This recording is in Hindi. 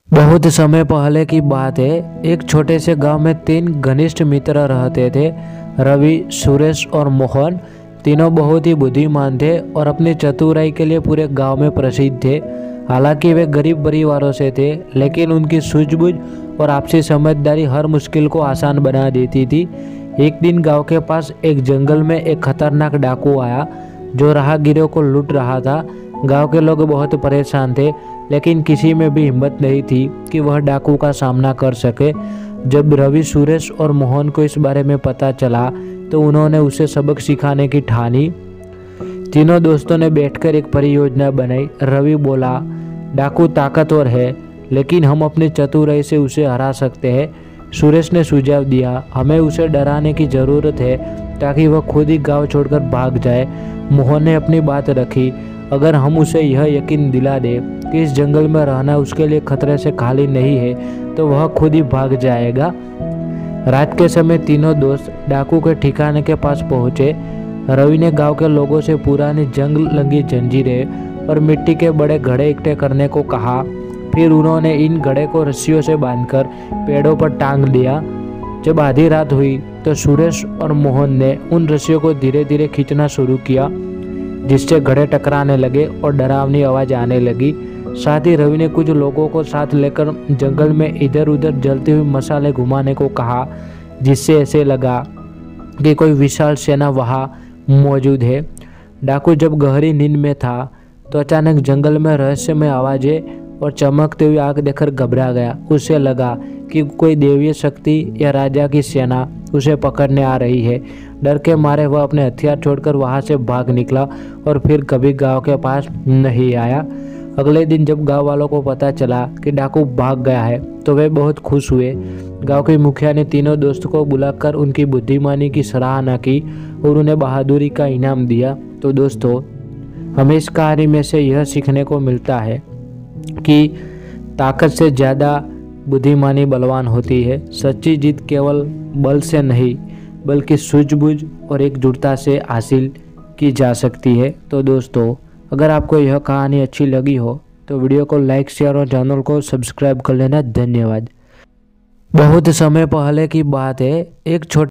बहुत समय पहले की बात है। एक छोटे से गांव में तीन घनिष्ठ मित्र रहते थे। रवि, सुरेश और मोहन। तीनों बहुत ही बुद्धिमान थे और अपनी चतुराई के लिए पूरे गांव में प्रसिद्ध थे। हालांकि वे गरीब परिवारों से थे, लेकिन उनकी सूझबूझ और आपसी समझदारी हर मुश्किल को आसान बना देती थी। एक दिन गांव के पास एक जंगल में एक खतरनाक डाकू आया जो राहगीरों को लूट रहा था। गांव के लोग बहुत परेशान थे, लेकिन किसी में भी हिम्मत नहीं थी कि वह डाकू का सामना कर सके। जब रवि, सुरेश और मोहन को इस बारे में पता चला तो उन्होंने उसे सबक सिखाने की ठानी। तीनों दोस्तों ने बैठकर एक परियोजना बनाई। रवि बोला, डाकू ताकतवर है, लेकिन हम अपनी चतुराई से उसे हरा सकते हैं। सुरेश ने सुझाव दिया, हमें उसे डराने की ज़रूरत है ताकि वह खुद ही गांव छोड़कर भाग जाए। मोहन ने अपनी बात रखी, अगर हम उसे यह यकीन दिला दें कि इस जंगल में रहना उसके लिए खतरे से खाली नहीं है तो वह खुद ही भाग जाएगा। रात के समय तीनों दोस्त डाकू के ठिकाने के पास पहुंचे। रवि ने गांव के लोगों से पुरानी जंग लगी जंजीरें और मिट्टी के बड़े घड़े इकट्ठे करने को कहा। फिर उन्होंने इन घड़े को रस्सियों से बांधकर पेड़ों पर टांग दिया। जब आधी रात हुई तो सुरेश और मोहन ने उन रस्सियों को धीरे धीरे खींचना शुरू किया, जिससे घड़े टकराने लगे और डरावनी आवाज आने लगी। साथ ही रवि ने कुछ लोगों को साथ लेकर जंगल में इधर उधर जलती हुई मसाले घुमाने को कहा, जिससे ऐसे लगा कि कोई विशाल सेना वहां मौजूद है। डाकू जब गहरी नींद में था तो अचानक जंगल में रहस्यमय आवाजें और चमकती हुई आग देखकर घबरा गया। उसे लगा कि कोई देवीय शक्ति या राजा की सेना उसे पकड़ने आ रही है। डर के मारे वह अपने हथियार छोड़कर वहां से भाग निकला और फिर कभी गांव के पास नहीं आया। अगले दिन जब गांव वालों को पता चला कि डाकू भाग गया है तो वे बहुत खुश हुए। गांव के मुखिया ने तीनों दोस्तों को बुलाकर उनकी बुद्धिमानी की सराहना की और उन्हें बहादुरी का इनाम दिया। तो दोस्तों, हमें इस कहानी में से यह सीखने को मिलता है कि ताकत से ज़्यादा बुद्धिमानी बलवान होती है। सच्ची जीत केवल बल से नहीं, बल्कि सूझबूझ और एकजुटता से हासिल की जा सकती है। तो दोस्तों, अगर आपको यह कहानी अच्छी लगी हो तो वीडियो को लाइक, शेयर और चैनल को सब्सक्राइब कर लेना। धन्यवाद। बहुत समय पहले की बात है। एक छोटे